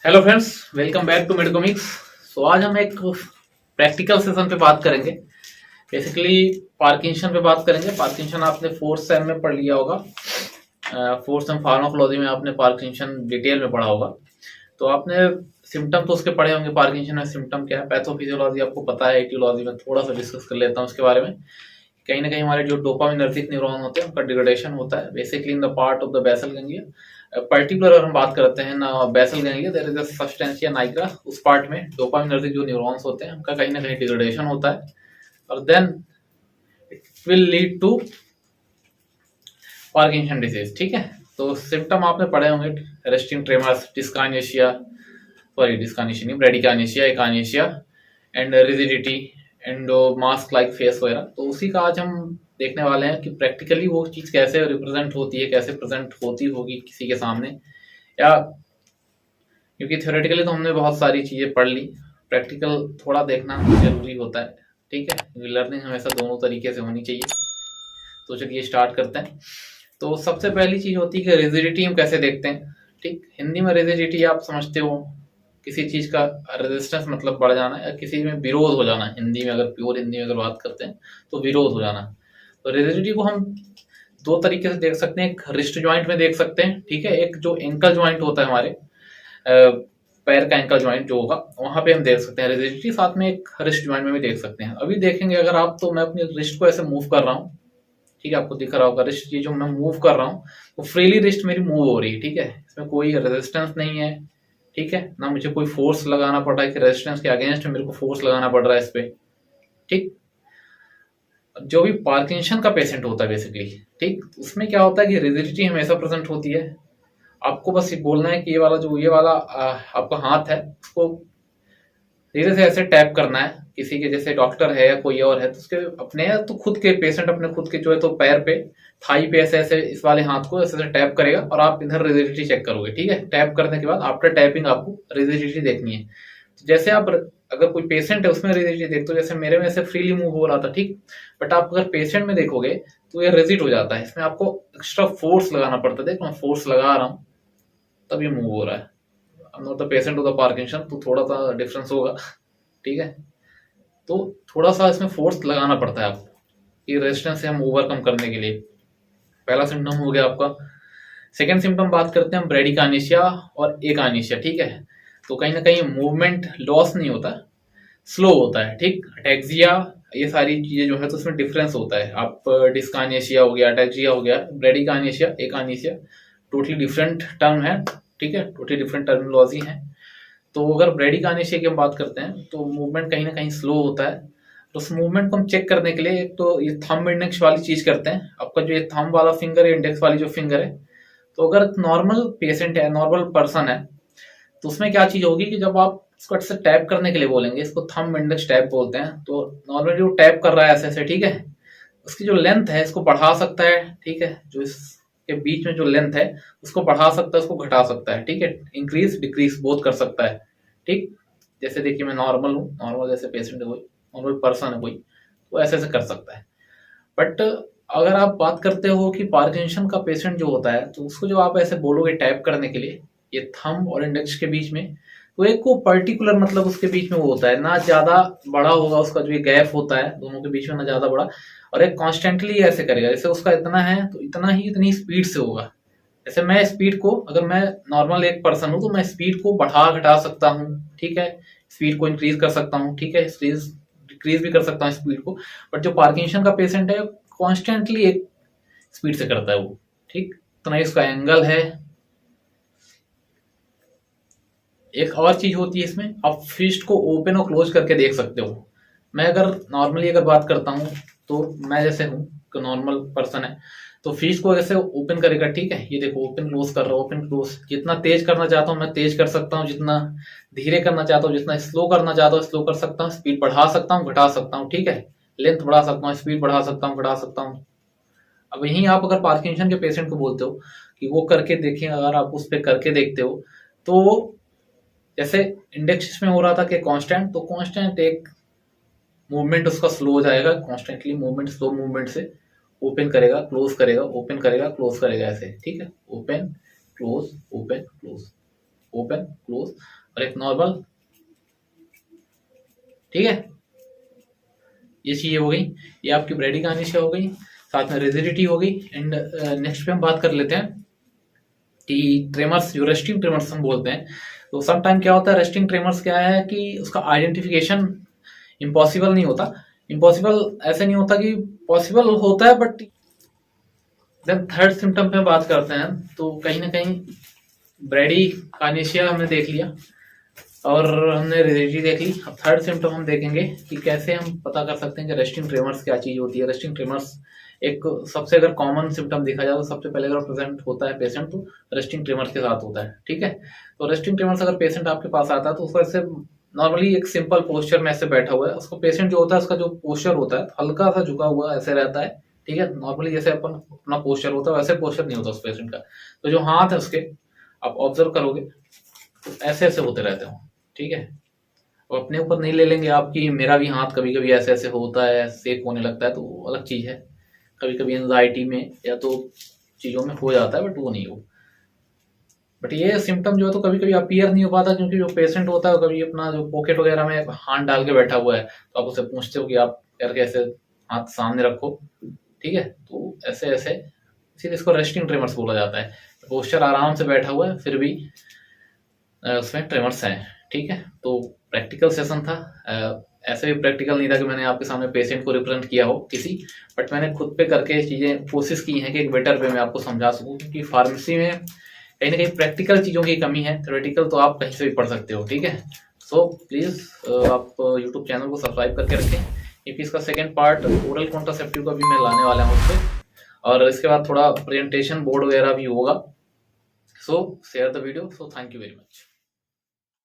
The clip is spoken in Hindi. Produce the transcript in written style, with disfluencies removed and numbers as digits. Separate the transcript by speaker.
Speaker 1: Hello friends, welcome back to Medcomics. So आज हम एक प्रैक्टिकल सेशन पे बात करेंगे। बेसिकली पार्किंसन पे बात करेंगे। पार्किंसन आपने फोर्थ सेम में पढ़ लिया होगा। फोर्थ सेम फार्माकोलॉजी में आपने पार्किंसन डिटेल में पढ़ा होगा। तो आपने सिम्टम तो उसके पढ़े होंगे। पार्किंसन में सिम्टम क्या है, पैथोफिजियोलॉजी आपको पता है। एटियोलॉजी में थोड़ा सा डिस्कस कर लेता हूँ उसके बारे में। कहीं ना कहीं हमारे जो डोपामिनर्जिक न्यूरॉन होते हैं उनका डिग्रेडेशन होता है basically in the part of the basal ganglia. Particular अगर हम बात करते हैं ना basal ganglia, there is a substantia nigra. उस पार्ट में डोपामिनर्जिक जो न्यूरॉन्स होते हैं उनका कहीं ना कहीं डिग्रेडेशन होता है और then it will lead to Parkinson disease. ठीक है, तो सिम्टम आपने पढ़े होंगे। Resting tremors, dyskinesia, sorry dyskinesia नहीं, bradykinesia, akinesia and rigidity, and mask like face वगैरह। तो उसी का आज हम देखने वाले हैं कि प्रैक्टिकली वो चीज़ कैसे रिप्रेजेंट होती है, कैसे प्रेजेंट होती होगी किसी के सामने। या क्योंकि थ्योरेटिकली तो हमने बहुत सारी चीज़ें पढ़ ली, प्रैक्टिकल थोड़ा देखना जरूरी होता है। ठीक है, लर्निंग हमेशा दोनों तरीके से होनी चाहिए। तो चलिए स्टार्ट करते हैं। तो सबसे पहली चीज़ होती है कि रिजिडिटी हम कैसे देखते हैं। ठीक, हिंदी में रिजिडिटी आप समझते हो, किसी चीज का रेजिस्टेंस मतलब बढ़ जाना या किसी में विरोध हो जाना। हिंदी में अगर प्योर हिंदी में अगर बात करते हैं तो विरोध हो जाना। तो रिजिडिटी को हम दो तरीके से देख सकते हैं। एक रिस्ट ज्वाइंट में देख सकते हैं, ठीक है। एक जो एंकल ज्वाइंट होता है हमारे पैर का एंकल ज्वाइंट जो होगा वहां पे हम देख सकते हैं रिजिडिटी। साथ में एक रिस्ट ज्वाइंट में भी देख सकते हैं। अभी देखेंगे अगर आप, तो मैं अपनी रिस्ट को ऐसे मूव कर रहा हूँ। ठीक है, आपको दिख रहा होगा रिस्ट, ये जो मैं मूव कर रहा हूँ वो फ्रीली रिस्ट मेरी मूव हो रही है। ठीक है, इसमें कोई रेजिस्टेंस नहीं है। ठीक है ना, मुझे कोई फोर्स लगाना पड़ रहा है कि रेजिस्टेंस के अगेंस्ट मेरे को फोर्स लगाना पड़ रहा है इस पे। ठीक, जो भी पार्किंसन का पेशेंट होता है बेसिकली, ठीक, उसमें क्या होता है कि रिजिडिटी हमेशा प्रेजेंट होती है। आपको बस ये बोलना है कि ये वाला आपका हाथ है, उसको धीरे से ऐसे टैप करना है। किसी के जैसे डॉक्टर है या कोई और है तो उसके अपने, तो खुद के पेशेंट अपने खुद के जो है तो पैर पे, थाई पे ऐसे ऐसे इस वाले हाथ को ऐसे ऐसे टैप करेगा और आप इधर रिजिडिटी चेक करोगे। ठीक है, टैप करने के बाद आफ्टर टैपिंग आपको रिजिडिटी देखनी है। तो जैसे आप अगर कोई पेशेंट है उसमें रिजिडिटी देखते हो, जैसे मेरे में ऐसे फ्रीली मूव हो रहा था, ठीक, बट आप अगर पेशेंट में देखोगे तो ये रिजिड हो जाता है। इसमें आपको एक्स्ट्रा फोर्स लगाना पड़ता है। देखो मैं फोर्स लगा रहा हूँ तब ये मूव हो रहा है। I am not the patient of the Parkinson, तो थोड़ा सा डिफरेंस होगा। ठीक है, तो थोड़ा सा इसमें फोर्स लगाना पड़ता है आपको कि रेजिस्टेंस से हम ओवरकम करने के लिए। पहला सिम्टम हो गया आपका। सेकेंड सिम्टम बात करते हैं हम ब्रेडिकानेशिया और एकानेशिया। ठीक है, तो कहीं ना कहीं मूवमेंट लॉस नहीं होता, स्लो होता है। ठीक, अटैक्सिया, ये सारी चीजें जो है तो उसमें डिफरेंस होता है। आप डिस्कानेशिया हो गया, अटैक्सिया हो गया, ब्रेडिकानेशिया, एकानेशिया, टोटली डिफरेंट टर्म है। ठीक है, टोटली डिफरेंट टर्मिनोलॉजी है। तो अगर ब्रेडिकानेशिया की हम बात करते हैं तो मूवमेंट कहीं ना कहीं स्लो होता है। तो उस मूवमेंट को हम चेक करने के लिए एक तो ये थंब इंडेक्स वाली चीज करते हैं। आपका जो ये थंब वाला फिंगर है, इंडेक्स वाली जो फिंगर है, तो अगर नॉर्मल पेशेंट है, नॉर्मल पर्सन है, तो उसमें क्या चीज होगी कि जब आप इसको अच्छे से टैप करने के लिए बोलेंगे, इसको थंब इंडेक्स टैप बोलते हैं, तो नॉर्मली जो टैप कर रहा है ऐसे ऐसे, ठीक है, उसकी जो लेंथ है इसको बढ़ा सकता है। ठीक है, जो इसके बीच में जो लेंथ है उसको बढ़ा सकता है, उसको घटा सकता है। ठीक है, इंक्रीज डिक्रीज बोथ कर सकता है। ठीक, जैसे देखिए मैं नॉर्मल हूँ, नॉर्मल जैसे पेशेंट है कोई, नॉर्मल पर्सन है कोई, तो ऐसे ऐसे कर सकता है। बट अगर आप बात करते हो कि पार्किंसन का पेशेंट जो होता है, तो उसको जो आप ऐसे बोलोगे टैप करने के लिए ये थंब और इंडेक्स के बीच में, तो एक को पर्टिकुलर मतलब उसके बीच में वो होता है, ना ज्यादा बड़ा होगा उसका जो ये गैप होता है दोनों के बीच में, ना ज्यादा बड़ा, और एक कॉन्स्टेंटली ऐसे करेगा। जैसे उसका इतना है तो इतना ही, इतनी स्पीड से होगा। जैसे मैं स्पीड को, अगर मैं नॉर्मल एक पर्सन हूँ तो मैं स्पीड को बढ़ा घटा सकता हूँ। ठीक है, स्पीड को इंक्रीज कर सकता हूँ। ठीक है, डिक्रीज भी कर सकता हूँ स्पीड को। बट जो पार्किंसन का पेशेंट है कॉन्स्टेंटली एक स्पीड से करता है वो। ठीक, इतना ही उसका एंगल है। एक और चीज होती है इसमें, आप फिस्ट को ओपन और क्लोज करके देख सकते हो। मैं अगर नॉर्मली अगर बात करता हूँ, तो मैं जैसे हूँ, नॉर्मल पर्सन है, तो फिस्ट को जैसे ओपन करेगा। ठीक है, ये देखो ओपन क्लोज कर रहा हूँ, ओपन क्लोज। जितना तेज करना चाहता हूँ मैं तेज कर सकता हूँ, जितना धीरे करना चाहता हूँ, जितना स्लो करना चाहता हूँ स्लो कर सकता हूँ, स्पीड बढ़ा सकता हूँ, घटा सकता हूँ। ठीक है, लेंथ बढ़ा सकता हूँ, स्पीड बढ़ा सकता हूँ, घटा सकता हूँ। अब यहीं आप अगर पार्किंसन के पेशेंट को बोलते हो कि वो करके देखें, अगर आप उस पर करके देखते हो, तो जैसे इंडेक्स में हो रहा था कि कांस्टेंट, तो कांस्टेंट एक मूवमेंट उसका स्लो हो जाएगा। कॉन्स्टेंटली मूवमेंट, स्लो मूवमेंट से ओपन करेगा, क्लोज करेगा, ओपन करेगा, क्लोज करेगा, ऐसे। ठीक है, open close, open close. Open close और एक नॉर्मल, ठीक है। ये चीजें हो गई, ये आपकी ब्रेडिकार्निशिया हो गई, साथ में रिजिडिटी हो गई। एंड नेक्स्ट पे हम बात कर लेते हैं कि ट्रेमर्स, जो रेस्टिंग ट्रेमर्स हम बोलते हैं, तो सम टाइम क्या होता है, रेस्टिंग ट्रेमर्स क्या है कि उसका आइडेंटिफिकेशन इम्पॉसिबल नहीं होता। इम्पॉसिबल ऐसे नहीं होता कि पॉसिबल होता है, बट जब थर्ड सिम्टम पे बात करते हैं तो कहीं ना कहीं ब्रेडिकार्निशिया हमने देख लिया और हमने रिजिडिटी देख ली। अब थर्ड सिम्टम हम देखेंगे कि कैसे हम पता कर सकते हैं कि रेस्टिंग ट्रेमर्स क्या चीज होती है। रेस्टिंग ट्रेमर्स एक सबसे अगर कॉमन सिम्टम देखा जाए तो सबसे पहले अगर प्रेजेंट होता है पेशेंट तो रेस्टिंग ट्रेमर्स के साथ होता है, ठीक है। तो रेस्टिंग ट्रेमर्स अगर पेशेंट आपके पास आता है तो उसको ऐसे नॉर्मली एक सिंपल पोस्चर में ऐसे बैठा हुआ है, उसको पेशेंट जो होता है उसका जो पोस्चर होता है हल्का सा झुका हुआ ऐसे रहता है, ठीक है। नॉर्मली जैसे अपन अपना पोस्चर होता है वैसे पोस्चर नहीं होता उस पेशेंट का। तो जो हाथ है उसके आप ऑब्जर्व करोगे तो ऐसे ऐसे होते रहते हो, ठीक है। और अपने ऊपर नहीं ले लेंगे आपकी, मेरा भी हाथ कभी कभी ऐसे ऐसे होता है, सेक होने लगता है, तो वो अलग चीज है। कभी कभी एंजाइटी में या तो चीजों में हो जाता है, बट वो नहीं हो। बट ये सिम्टम जो है तो कभी कभी अपीयर नहीं हो पाता, क्योंकि जो पेशेंट होता है कभी अपना जो पॉकेट वगैरह में हाथ डाल के बैठा हुआ है, तो आप उससे पूछते हो कि आप करके ऐसे हाथ सामने रखो, ठीक है। तो ऐसे ऐसे इसीलिए इसको रेस्टिंग ट्रेमर्स बोला जाता है। पोस्चर आराम से बैठा हुआ है फिर भी उसमें ट्रेमर्स हैं, ठीक है। तो प्रैक्टिकल सेशन था, ऐसे भी प्रैक्टिकल नहीं था कि मैंने आपके सामने पेशेंट को रिप्रेजेंट किया हो किसी, बट मैंने खुद पे करके चीज़ें कोशिश की हैं कि एक बेटर वे में आपको समझा सकूं, क्योंकि फार्मेसी में कहीं ना कहीं प्रैक्टिकल चीज़ों की कमी है, थ्योरेटिकल तो आप कहीं से भी पढ़ सकते हो, ठीक है। सो प्लीज़ आप यूट्यूब चैनल को सब्सक्राइब करके रखें, क्योंकि इसका सेकेंड पार्ट ओरल कॉन्ट्रासेप्टिव का भी मैं लाने वाला हूँ उस पर, और इसके बाद थोड़ा प्रेजेंटेशन बोर्ड वगैरह भी होगा। सो share the video. So thank you very much.